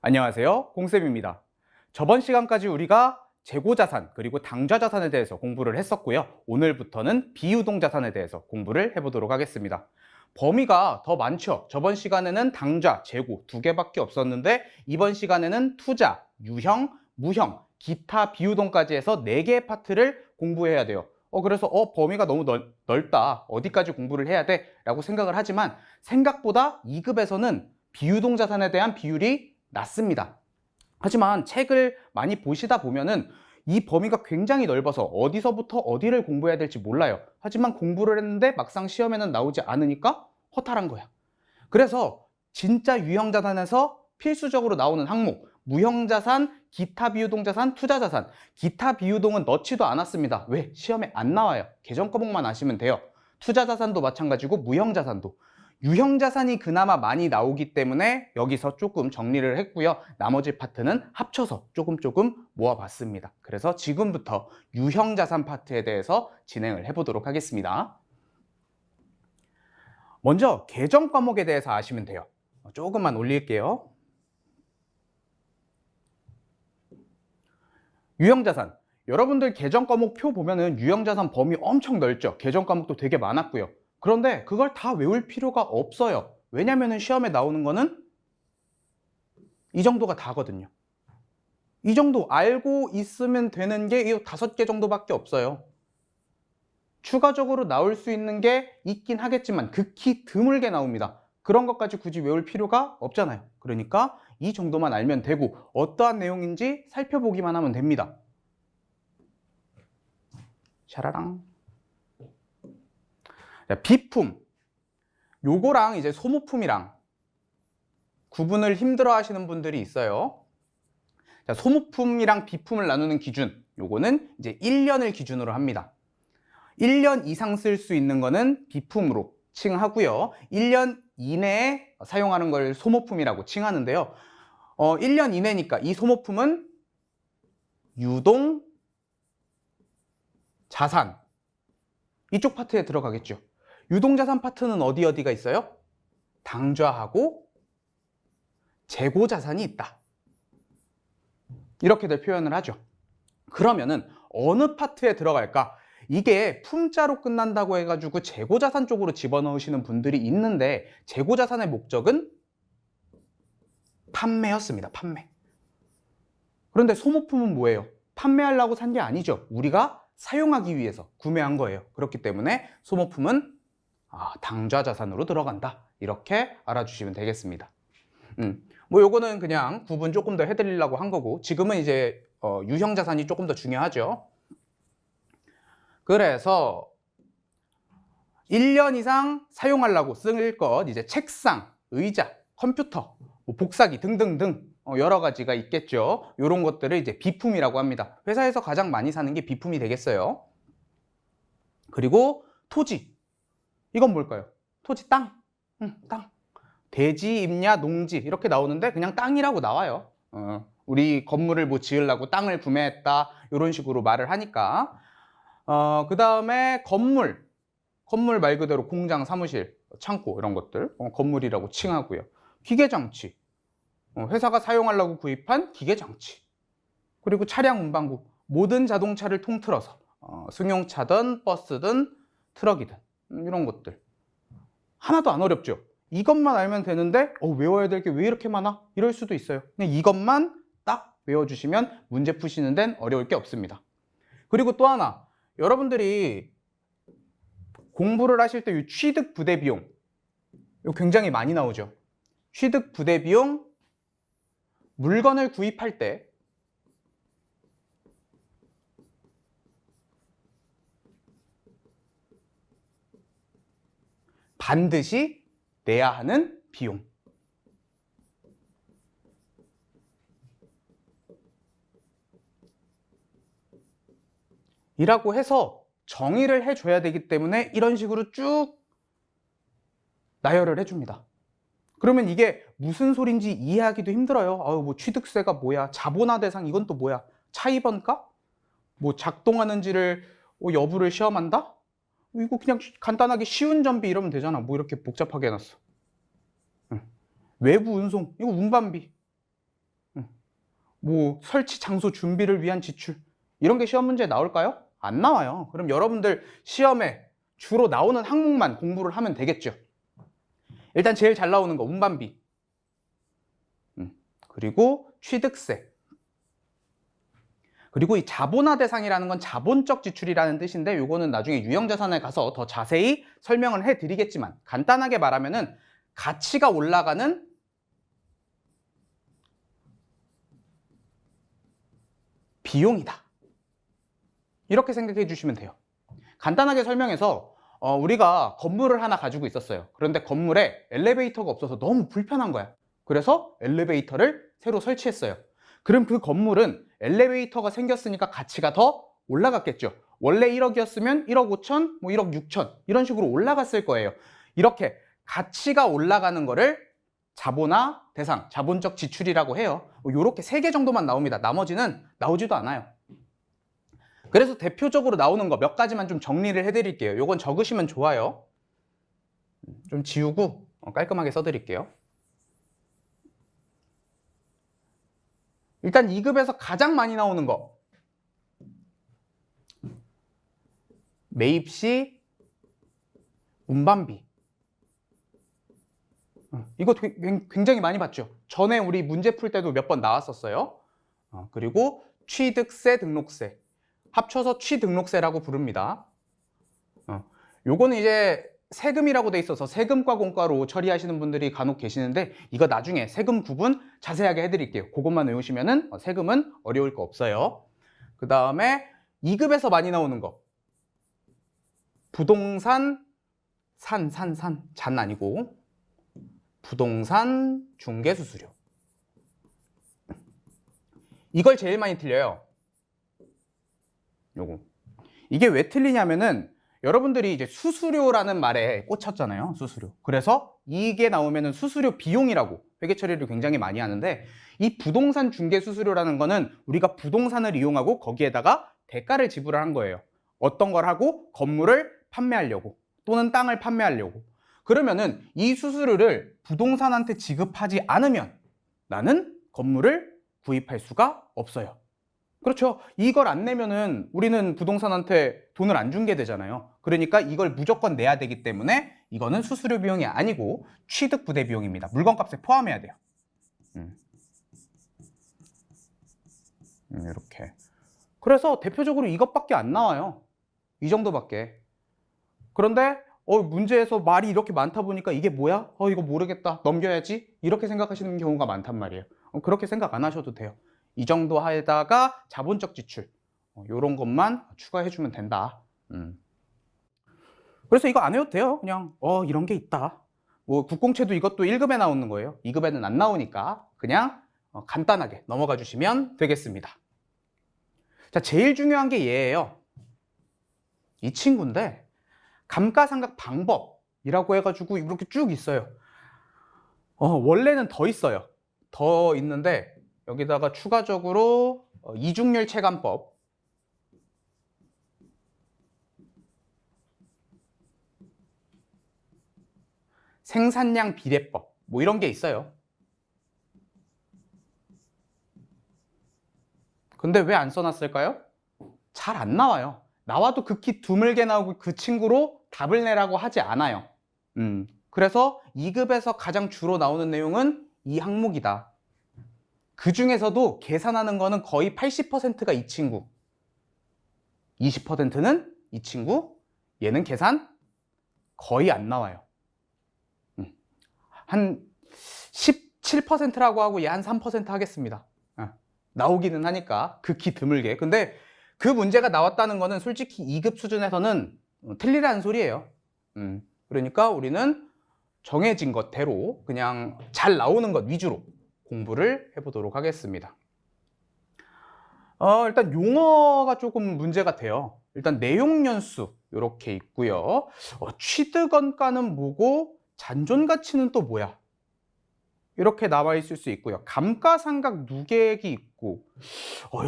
안녕하세요, 공쌤입니다. 저번 시간까지 우리가 재고자산 그리고 당좌자산에 대해서 공부를 했었고요. 오늘부터는 비유동자산에 대해서 공부를 해보도록 하겠습니다. 범위가 더 많죠. 저번 시간에는 당좌, 재고 두 개밖에 없었는데 이번 시간에는 투자, 유형, 무형, 기타 비유동까지 해서 4개의 파트를 공부해야 돼요. 그래서 범위가 너무 넓다. 어디까지 공부를 해야 돼? 라고 생각을 하지만 생각보다 2급에서는 비유동자산에 대한 비율이 낮습니다. 하지만 책을 많이 보시다 보면은 이 범위가 굉장히 넓어서 어디서부터 어디를 공부해야 될지 몰라요. 하지만 공부를 했는데 막상 시험에는 나오지 않으니까 허탈한 거야. 그래서 진짜 유형자산에서 필수적으로 나오는 항목, 무형자산, 기타 비유동자산, 투자자산. 기타 비유동은 넣지도 않았습니다. 왜? 시험에 안 나와요. 계정 과목만 아시면 돼요. 투자자산도 마찬가지고 무형자산도. 유형자산이 그나마 많이 나오기 때문에 여기서 조금 정리를 했고요. 나머지 파트는 합쳐서 조금 모아봤습니다. 그래서 지금부터 유형자산 파트에 대해서 진행을 해보도록 하겠습니다. 먼저 계정 과목에 대해서 아시면 돼요. 조금만 올릴게요. 유형자산. 여러분들 계정 과목 표 보면은 유형자산 범위 엄청 넓죠. 계정 과목도 되게 많았고요. 그런데 그걸 다 외울 필요가 없어요. 왜냐면은 시험에 나오는 거는 이 정도가 다거든요. 이 정도 알고 있으면 되는 게 이 5개 정도밖에 없어요. 추가적으로 나올 수 있는 게 있긴 하겠지만 극히 드물게 나옵니다. 그런 것까지 굳이 외울 필요가 없잖아요. 그러니까 이 정도만 알면 되고 어떠한 내용인지 살펴보기만 하면 됩니다. 샤라랑. 비품. 요거랑 이제 소모품이랑 구분을 힘들어 하시는 분들이 있어요. 자, 소모품이랑 비품을 나누는 기준. 요거는 이제 1년을 기준으로 합니다. 1년 이상 쓸 수 있는 거는 비품으로 칭하고요. 1년 이내에 사용하는 걸 소모품이라고 칭하는데요. 1년 이내니까 이 소모품은 유동 자산 이쪽 파트에 들어가겠죠. 유동자산 파트는 어디가 있어요? 당좌하고 재고자산이 있다. 이렇게들 표현을 하죠. 그러면은 어느 파트에 들어갈까? 이게 품자로 끝난다고 해가지고 재고자산 쪽으로 집어넣으시는 분들이 있는데 재고자산의 목적은 판매였습니다. 판매. 그런데 소모품은 뭐예요? 판매하려고 산 게 아니죠. 우리가 사용하기 위해서 구매한 거예요. 그렇기 때문에 소모품은 당좌자산으로 들어간다. 이렇게 알아주시면 되겠습니다. 뭐 요거는 그냥 구분 조금 더 해드리려고 한 거고 지금은 이제 유형자산이 조금 더 중요하죠. 그래서 1년 이상 사용하려고 쓸 것 이제 책상, 의자, 컴퓨터, 복사기 등등등 여러 가지가 있겠죠. 이런 것들을 이제 비품이라고 합니다. 회사에서 가장 많이 사는 게 비품이 되겠어요. 그리고 토지. 이건 뭘까요? 토지, 땅. 땅. 대지, 임야, 농지 이렇게 나오는데 그냥 땅이라고 나와요. 우리 건물을 뭐 지으려고 땅을 구매했다 이런 식으로 말을 하니까. 그 다음에 건물 말 그대로 공장, 사무실, 창고 이런 것들 건물이라고 칭하고요. 기계장치, 회사가 사용하려고 구입한 기계장치. 그리고 차량 운반구, 모든 자동차를 통틀어서 승용차든 버스든 트럭이든 이런 것들 하나도 안 어렵죠. 이것만 알면 되는데 외워야 될 게 왜 이렇게 많아? 이럴 수도 있어요. 그냥 이것만 딱 외워주시면 문제 푸시는 데는 어려울 게 없습니다. 그리고 또 하나, 여러분들이 공부를 하실 때 이 취득 부대 비용 이거 굉장히 많이 나오죠. 취득 부대 비용, 물건을 구입할 때 반드시 내야 하는 비용. 이라고 해서 정의를 해줘야 되기 때문에 이런 식으로 쭉 나열을 해줍니다. 그러면 이게 무슨 소린지 이해하기도 힘들어요. 뭐 취득세가 뭐야? 자본화 대상 이건 또 뭐야? 차입원가? 뭐 작동하는지를 여부를 시험한다? 이거 그냥 간단하게 쉬운 점비 이러면 되잖아. 뭐 이렇게 복잡하게 해놨어. 외부 운송 이거 운반비. 뭐 설치 장소 준비를 위한 지출 이런 게 시험 문제에 나올까요? 안 나와요. 그럼 여러분들 시험에 주로 나오는 항목만 공부를 하면 되겠죠. 일단 제일 잘 나오는 거 운반비, 그리고 취득세, 그리고 이 자본화 대상이라는 건 자본적 지출이라는 뜻인데 요거는 나중에 유형자산에 가서 더 자세히 설명을 해드리겠지만 간단하게 말하면은 가치가 올라가는 비용이다. 이렇게 생각해 주시면 돼요. 간단하게 설명해서 우리가 건물을 하나 가지고 있었어요. 그런데 건물에 엘리베이터가 없어서 너무 불편한 거야. 그래서 엘리베이터를 새로 설치했어요. 그럼 그 건물은 엘리베이터가 생겼으니까 가치가 더 올라갔겠죠. 원래 1억이었으면 1억 5천, 뭐 1억 6천 이런 식으로 올라갔을 거예요. 이렇게 가치가 올라가는 거를 자본화 대상, 자본적 지출이라고 해요. 이렇게 3개 정도만 나옵니다. 나머지는 나오지도 않아요. 그래서 대표적으로 나오는 거 몇 가지만 좀 정리를 해드릴게요. 요건 적으시면 좋아요. 좀 지우고 깔끔하게 써드릴게요. 일단 2급에서 가장 많이 나오는 거 매입 시 운반비. 이거 굉장히 많이 봤죠. 전에 우리 문제 풀 때도 몇 번 나왔었어요. 그리고 취득세, 등록세 합쳐서 취등록세라고 부릅니다. 요거는 이제 세금이라고 돼 있어서 세금과 공과로 처리하시는 분들이 간혹 계시는데 이거 나중에 세금 구분 자세하게 해드릴게요. 그것만 외우시면은 세금은 어려울 거 없어요. 그 다음에 2급에서 많이 나오는 거 부동산 잔 아니고 부동산 중개수수료. 이걸 제일 많이 틀려요. 요거. 이게 왜 틀리냐면은 여러분들이 이제 수수료라는 말에 꽂혔잖아요. 수수료. 그래서 이게 나오면은 수수료 비용이라고 회계 처리를 굉장히 많이 하는데 이 부동산 중개 수수료라는 거는 우리가 부동산을 이용하고 거기에다가 대가를 지불을 한 거예요. 어떤 걸 하고 건물을 판매하려고 또는 땅을 판매하려고. 그러면은 이 수수료를 부동산한테 지급하지 않으면 나는 건물을 구입할 수가 없어요. 그렇죠. 이걸 안 내면은 우리는 부동산한테 돈을 안 준 게 되잖아요. 그러니까 이걸 무조건 내야 되기 때문에 이거는 수수료 비용이 아니고 취득 부대 비용입니다. 물건값에 포함해야 돼요. 이렇게. 그래서 대표적으로 이것밖에 안 나와요. 이 정도밖에. 그런데 문제에서 말이 이렇게 많다 보니까 이게 뭐야? 이거 모르겠다. 넘겨야지. 이렇게 생각하시는 경우가 많단 말이에요. 그렇게 생각 안 하셔도 돼요. 이 정도 하에다가 자본적 지출 요런 것만 추가해주면 된다. 그래서 이거 안 해도 돼요. 그냥 이런 게 있다. 뭐 국공채도 이것도 1급에 나오는 거예요. 2급에는 안 나오니까 그냥 간단하게 넘어가 주시면 되겠습니다. 자, 제일 중요한 게 얘예요. 이 친구인데 감가상각 방법이라고 해가지고 이렇게 쭉 있어요. 원래는 더 있어요. 더 있는데 여기다가 추가적으로 이중률 체감법, 생산량 비례법 뭐 이런 게 있어요. 근데 왜 안 써놨을까요? 잘 안 나와요. 나와도 극히 드물게 나오고 그 친구로 답을 내라고 하지 않아요. 그래서 2급에서 가장 주로 나오는 내용은 이 항목이다. 그 중에서도 계산하는 거는 거의 80%가 이 친구, 20%는 이 친구, 얘는 계산 거의 안 나와요. 한 17%라고 하고 얘 한 3% 하겠습니다. 나오기는 하니까 극히 드물게. 근데 그 문제가 나왔다는 거는 솔직히 2급 수준에서는 틀리라는 소리예요. 그러니까 우리는 정해진 것대로 그냥 잘 나오는 것 위주로 공부를 해보도록 하겠습니다. 일단 용어가 조금 문제가 돼요. 일단 내용연수 이렇게 있고요. 취득원가는 뭐고 잔존가치는 또 뭐야? 이렇게 나와 있을 수 있고요. 감가상각 누계액이 있고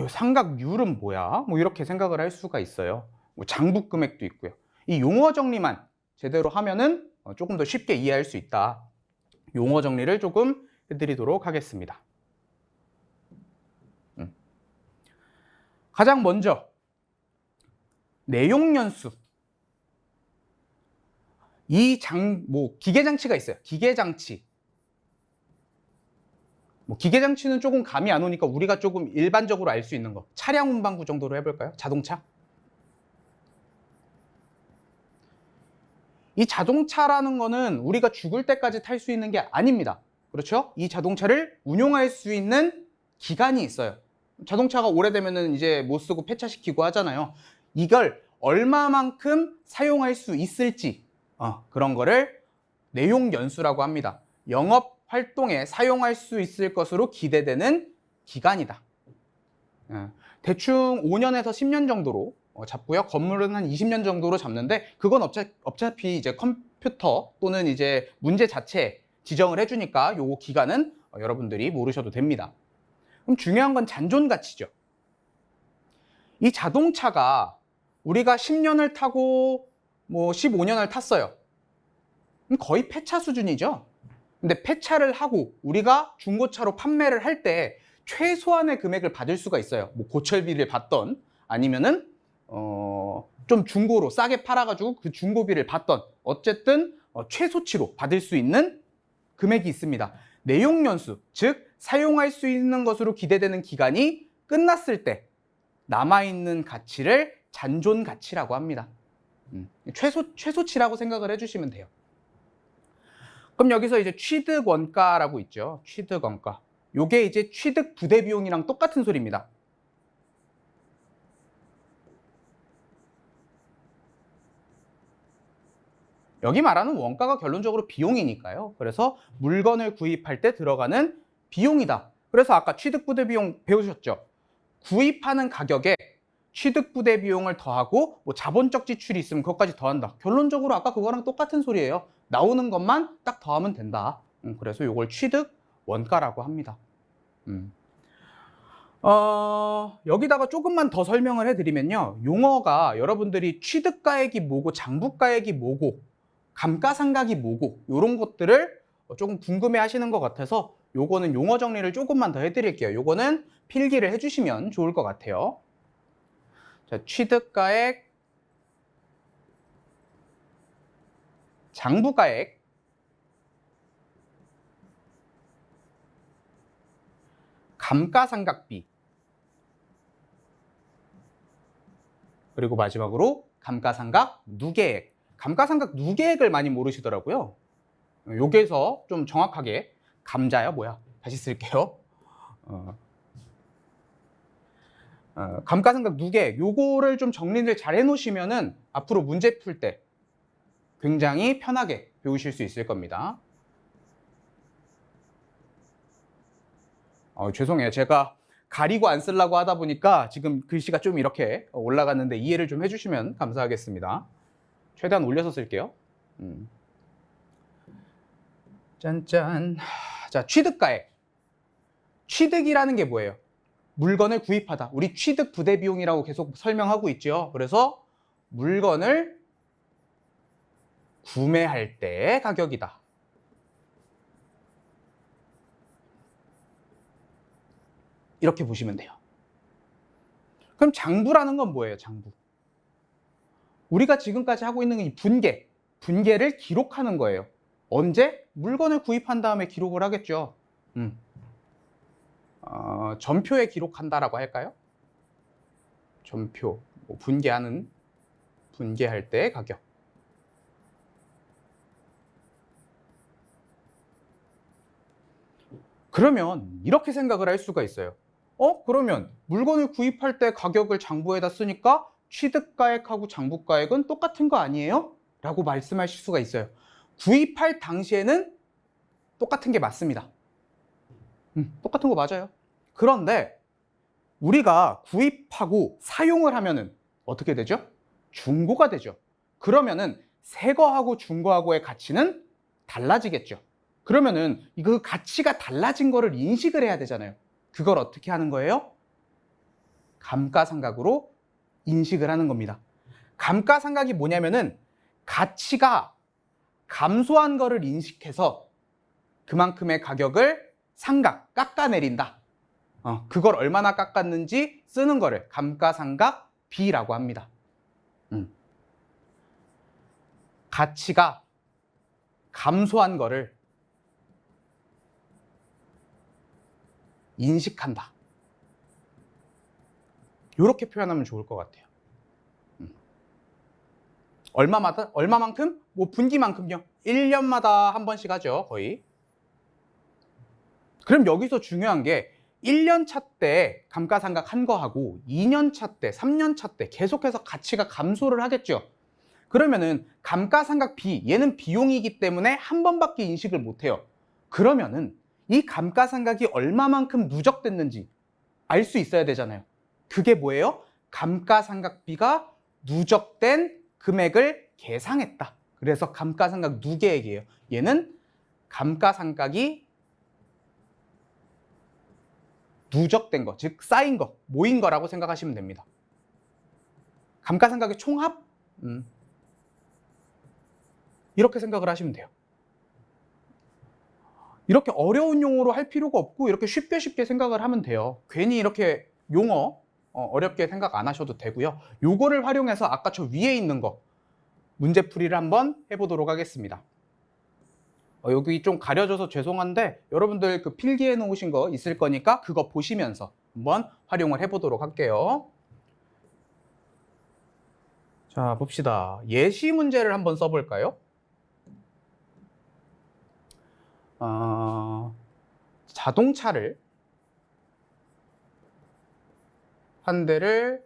상각률은 뭐야? 뭐 이렇게 생각을 할 수가 있어요. 장부금액도 있고요. 이 용어 정리만 제대로 하면은 조금 더 쉽게 이해할 수 있다. 용어 정리를 조금 해드리도록 하겠습니다. 가장 먼저 내용연수. 기계장치가 있어요. 기계장치. 기계장치는 조금 감이 안 오니까 우리가 조금 일반적으로 알 수 있는 거. 차량 운반구 정도로 해볼까요? 자동차. 이 자동차라는 거는 우리가 죽을 때까지 탈 수 있는 게 아닙니다. 그렇죠? 이 자동차를 운용할 수 있는 기간이 있어요. 자동차가 오래되면은 이제 못 쓰고 폐차시키고 하잖아요. 이걸 얼마만큼 사용할 수 있을지 그런 거를 내용연수라고 합니다. 영업 활동에 사용할 수 있을 것으로 기대되는 기간이다. 대충 5년에서 10년 정도로 잡고요. 건물은 한 20년 정도로 잡는데 그건 어차피 이제 컴퓨터 또는 이제 문제 자체 지정을 해주니까 요 기간은 여러분들이 모르셔도 됩니다. 그럼 중요한 건 잔존 가치죠. 이 자동차가 우리가 10년을 타고 15년을 탔어요. 그럼 거의 폐차 수준이죠. 근데 폐차를 하고 우리가 중고차로 판매를 할 때 최소한의 금액을 받을 수가 있어요. 고철비를 받던 아니면은 좀 중고로 싸게 팔아가지고 그 중고비를 받던 어쨌든 최소치로 받을 수 있는 금액이 있습니다. 내용연수, 즉 사용할 수 있는 것으로 기대되는 기간이 끝났을 때 남아있는 가치를 잔존 가치라고 합니다. 최소치라고 생각을 해주시면 돼요. 그럼 여기서 이제 취득 원가라고 있죠. 취득 원가. 요게 이제 취득 부대 비용이랑 똑같은 소리입니다. 여기 말하는 원가가 결론적으로 비용이니까요. 그래서 물건을 구입할 때 들어가는 비용이다. 그래서 아까 취득 부대 비용 배우셨죠? 구입하는 가격에 취득 부대 비용을 더하고 자본적 지출이 있으면 그것까지 더한다. 결론적으로 아까 그거랑 똑같은 소리예요. 나오는 것만 딱 더하면 된다. 그래서 이걸 취득 원가라고 합니다. 여기다가 조금만 더 설명을 해드리면요. 용어가 여러분들이 취득가액이 뭐고 장부가액이 뭐고 감가상각이 뭐고 이런 것들을 조금 궁금해 하시는 것 같아서 요거는 용어 정리를 조금만 더 해드릴게요. 요거는 필기를 해주시면 좋을 것 같아요. 자, 취득가액, 장부가액, 감가상각비, 그리고 마지막으로 감가상각 누계액. 감가상각 누계액을 많이 모르시더라고요. 여기에서 좀 정확하게 감자야 뭐야? 다시 쓸게요. 감가상각 누계액 요거를 좀 정리를 잘 해놓으시면은 앞으로 문제 풀 때 굉장히 편하게 배우실 수 있을 겁니다. 죄송해요. 제가 가리고 안 쓰려고 하다 보니까 지금 글씨가 좀 이렇게 올라갔는데 이해를 좀 해주시면 감사하겠습니다. 최대한 올려서 쓸게요. 짠짠. 자, 취득가액. 취득이라는 게 뭐예요? 물건을 구입하다. 우리 취득 부대 비용이라고 계속 설명하고 있죠. 그래서 물건을 구매할 때의 가격이다. 이렇게 보시면 돼요. 그럼 장부라는 건 뭐예요? 장부. 우리가 지금까지 하고 있는 이 분계를 기록하는 거예요. 언제? 물건을 구입한 다음에 기록을 하겠죠. 전표에 기록한다라고 할까요? 전표, 분계할 때의 가격. 그러면 이렇게 생각을 할 수가 있어요. 그러면 물건을 구입할 때 가격을 장부에다 쓰니까 취득가액하고 장부가액은 똑같은 거 아니에요? 라고 말씀하실 수가 있어요. 구입할 당시에는 똑같은 게 맞습니다. 똑같은 거 맞아요. 그런데 우리가 구입하고 사용을 하면은 어떻게 되죠? 중고가 되죠. 그러면은 새 거하고 중고하고의 가치는 달라지겠죠. 그러면은 그 가치가 달라진 거를 인식을 해야 되잖아요. 그걸 어떻게 하는 거예요? 감가상각으로 인식을 하는 겁니다. 감가상각이 뭐냐면은 가치가 감소한 거를 인식해서 그만큼의 가격을 깎아내린다. 그걸 얼마나 깎았는지 쓰는 거를 감가상각비라고 합니다. 가치가 감소한 거를 인식한다. 이렇게 표현하면 좋을 것 같아요. 얼마만큼? 뭐 분기만큼요. 1년마다 한 번씩 하죠, 거의. 그럼 여기서 중요한 게 1년 차 때 감가상각 한 거하고 2년 차 때, 3년 차 때 계속해서 가치가 감소를 하겠죠. 그러면은 감가상각비, 얘는 비용이기 때문에 한 번밖에 인식을 못 해요. 그러면은 이 감가상각이 얼마만큼 누적됐는지 알 수 있어야 되잖아요. 그게 뭐예요? 감가상각비가 누적된 금액을 계상했다. 그래서 감가상각 누계액이에요. 얘는 감가상각이 누적된 거, 즉 쌓인 거, 모인 거라고 생각하시면 됩니다. 감가상각의 총합? 이렇게 생각을 하시면 돼요. 이렇게 어려운 용어로 할 필요가 없고 이렇게 쉽게 생각을 하면 돼요. 괜히 이렇게 용어 어렵게 생각 안 하셔도 되고요. 요거를 활용해서 아까 저 위에 있는 거 문제풀이를 한번 해보도록 하겠습니다. 여기 좀 가려져서 죄송한데 여러분들 그 필기해 놓으신 거 있을 거니까 그거 보시면서 한번 활용을 해보도록 할게요. 자, 봅시다. 예시 문제를 한번 써볼까요? 자동차를 한 대를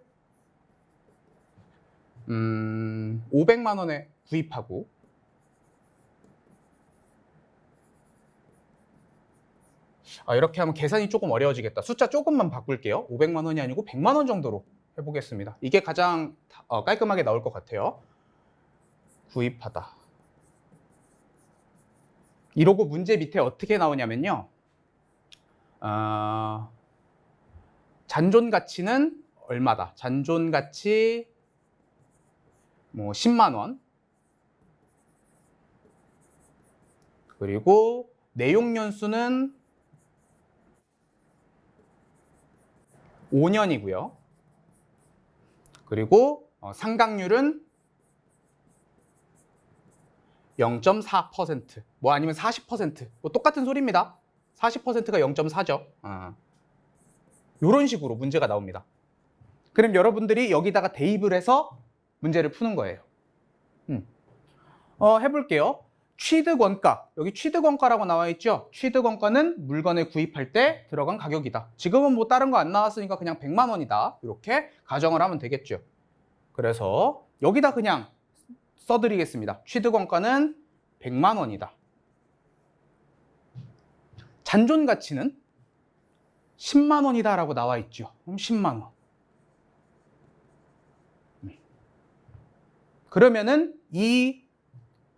500만 원에 구입하고 이렇게 하면 계산이 조금 어려워지겠다. 숫자 조금만 바꿀게요. 500만 원이 아니고 100만 원 정도로 해보겠습니다. 이게 가장 깔끔하게 나올 것 같아요. 구입하다. 이러고 문제 밑에 어떻게 나오냐면요. 잔존 가치는 얼마다? 잔존 가치 뭐 10만 원. 그리고 내용 연수는 5년이고요. 그리고 상각률은 0.4%, 뭐 아니면 40%, 뭐 똑같은 소리입니다. 40%가 0.4죠. 이런 식으로 문제가 나옵니다. 그럼 여러분들이 여기다가 대입을 해서 문제를 푸는 거예요. 해볼게요. 취득원가, 여기 취득원가라고 나와 있죠. 취득원가는 물건을 구입할 때 들어간 가격이다. 지금은 뭐 다른 거 안 나왔으니까 그냥 100만 원이다. 이렇게 가정을 하면 되겠죠. 그래서 여기다 그냥 써드리겠습니다. 취득원가는 100만 원이다. 잔존 가치는 10만 원이다 라고 나와 있죠. 그럼 10만 원. 그러면은 이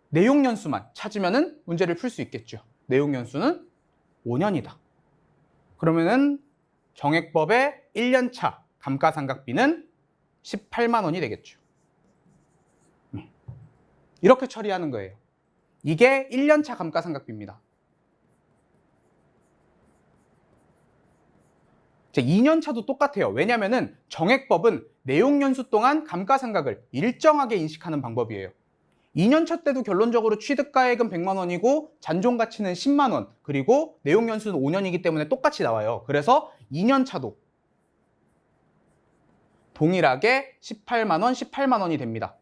내용 연수만 찾으면은 문제를 풀 수 있겠죠. 내용 연수는 5년이다. 그러면은 정액법의 1년차 감가상각비는 18만 원이 되겠죠. 이렇게 처리하는 거예요. 이게 1년차 감가상각비입니다. 2년차도 똑같아요. 왜냐면은 정액법은 내용 연수 동안 감가상각을 일정하게 인식하는 방법이에요. 2년차 때도 결론적으로 취득가액은 100만 원이고 잔존 가치는 10만 원, 그리고 내용 연수는 5년이기 때문에 똑같이 나와요. 그래서 2년차도 동일하게 18만 원, 18만 원이 됩니다.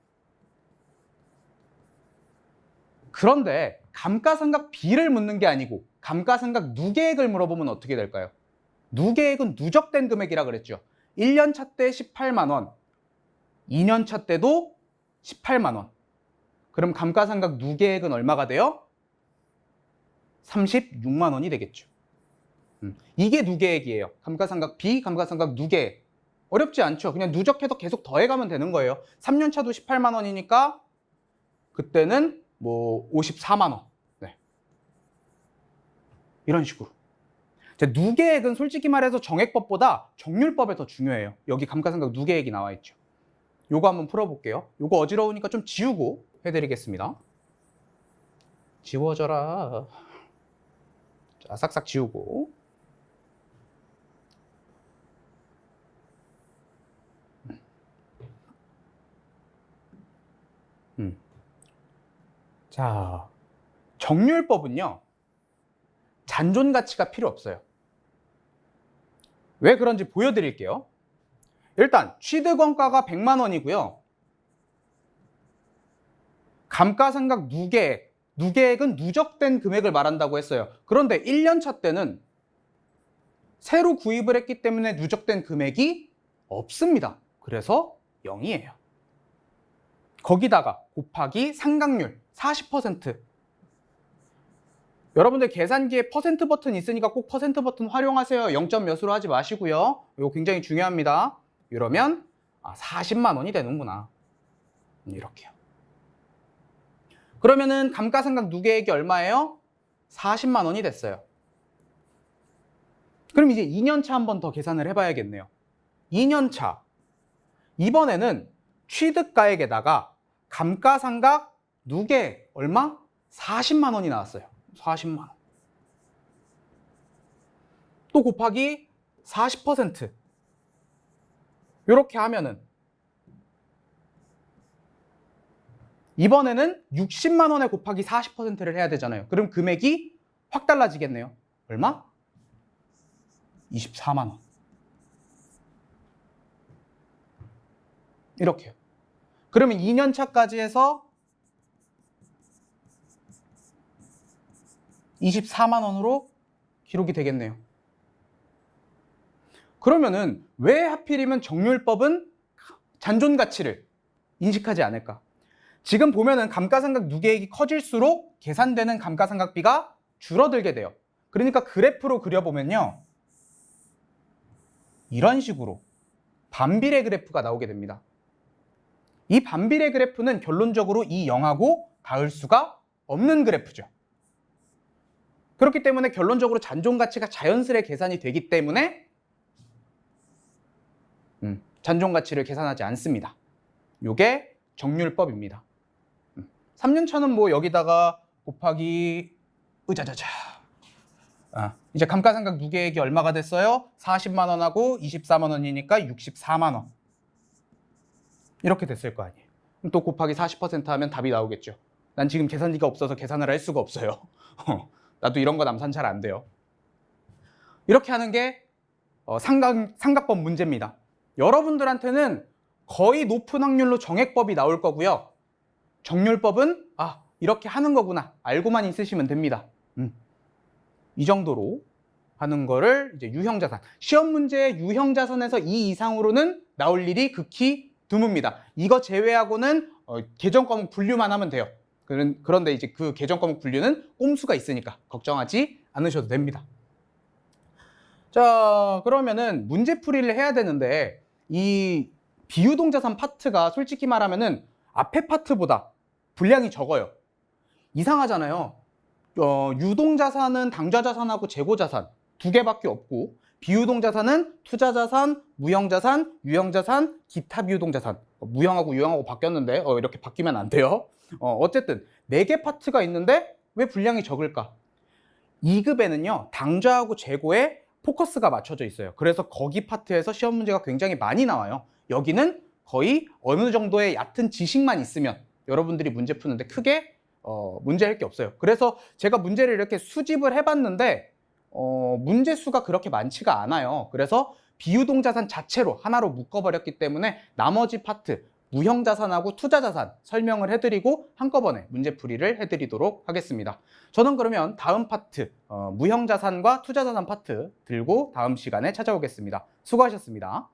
그런데 감가상각비를 묻는 게 아니고 감가상각 누계액을 물어보면 어떻게 될까요? 누계액은 누적된 금액이라 그랬죠. 1년차 때 18만 원, 2년차 때도 18만 원. 그럼 감가상각 누계액은 얼마가 돼요? 36만 원이 되겠죠. 이게 누계액이에요. 감가상각 비, 감가상각 누계액. 어렵지 않죠. 그냥 누적해서 계속 더해가면 되는 거예요. 3년차도 18만 원이니까 그때는 뭐 54만 원. 네. 이런 식으로. 누계액은 솔직히 말해서 정액법보다 정률법에 더 중요해요. 여기 감가상각 누계액이 나와 있죠. 요거 한번 풀어볼게요. 요거 어지러우니까 좀 지우고 해드리겠습니다. 지워져라. 자, 싹싹 지우고. 자, 정률법은요, 잔존 가치가 필요 없어요. 왜 그런지 보여드릴게요. 일단 취득원가가 100만 원이고요. 감가상각 누계액은 누적된 금액을 말한다고 했어요. 그런데 1년차 때는 새로 구입을 했기 때문에 누적된 금액이 없습니다. 그래서 0이에요. 거기다가 곱하기 상각률 40%. 여러분들 계산기에 퍼센트 버튼 있으니까 꼭 퍼센트 버튼 활용하세요. 0점 몇으로 하지 마시고요. 이거 굉장히 중요합니다. 이러면 40만 원이 되는구나. 이렇게요. 그러면은 감가상각 누계액이 얼마예요? 40만 원이 됐어요. 그럼 이제 2년차 한 번 더 계산을 해봐야겠네요. 2년차. 이번에는 취득가액에다가 감가상각 누계액 얼마? 40만 원이 나왔어요. 40만 원. 또 곱하기 40%. 이렇게 하면은 이번에는 60만 원에 곱하기 40%를 해야 되잖아요. 그럼 금액이 확 달라지겠네요. 얼마? 24만 원. 이렇게요. 그러면 2년 차까지 해서 24만 원으로 기록이 되겠네요. 그러면은 왜 하필이면 정률법은 잔존 가치를 인식하지 않을까? 지금 보면은 감가상각 누계액이 커질수록 계산되는 감가상각비가 줄어들게 돼요. 그러니까 그래프로 그려보면요, 이런 식으로 반비례 그래프가 나오게 됩니다. 이 반비례 그래프는 결론적으로 이 0하고 닿을 수가 없는 그래프죠. 그렇기 때문에 결론적으로 잔존 가치가 자연스레 계산이 되기 때문에 잔존 가치를 계산하지 않습니다. 이게 정률법입니다. 3년차는 뭐 여기다가 곱하기 으자자자. 이제 감가상각 누계액이 얼마가 됐어요? 40만 원하고 24만 원이니까 64만 원. 이렇게 됐을 거 아니에요. 그럼 또 곱하기 40% 하면 답이 나오겠죠. 난 지금 계산기가 없어서 계산을 할 수가 없어요. 나도 이런 거 남산 잘 안 돼요. 이렇게 하는 게 상각법 문제입니다. 여러분들한테는 거의 높은 확률로 정액법이 나올 거고요. 정률법은 이렇게 하는 거구나 알고만 있으시면 됩니다. 이 정도로 하는 거를 이제 유형자산. 시험 문제의 유형자산에서 2 이상으로는 나올 일이 극히 드뭅니다. 이거 제외하고는 계정 과목 분류만 하면 돼요. 그런데 이제 그 계정 과목 분류는 꼼수가 있으니까 걱정하지 않으셔도 됩니다. 자, 그러면은 문제풀이를 해야 되는데 이 비유동자산 파트가 솔직히 말하면은 앞에 파트보다 분량이 적어요. 이상하잖아요. 유동자산은 당좌자산하고 재고자산 두 개밖에 없고 비유동자산은 투자자산, 무형자산, 유형자산, 기타 비유동자산. 무형하고 유형하고 바뀌었는데 이렇게 바뀌면 안 돼요. 어쨌든 4개 파트가 있는데 왜 분량이 적을까? 2급에는요 당좌하고 재고에 포커스가 맞춰져 있어요. 그래서 거기 파트에서 시험 문제가 굉장히 많이 나와요. 여기는 거의 어느 정도의 얕은 지식만 있으면 여러분들이 문제 푸는데 크게 문제할 게 없어요. 그래서 제가 문제를 이렇게 수집을 해봤는데 문제 수가 그렇게 많지가 않아요. 그래서 비유동자산 자체로 하나로 묶어버렸기 때문에 나머지 파트 무형자산하고 투자자산 설명을 해드리고 한꺼번에 문제풀이를 해드리도록 하겠습니다. 저는 그러면 다음 파트 무형자산과 투자자산 파트 들고 다음 시간에 찾아오겠습니다. 수고하셨습니다.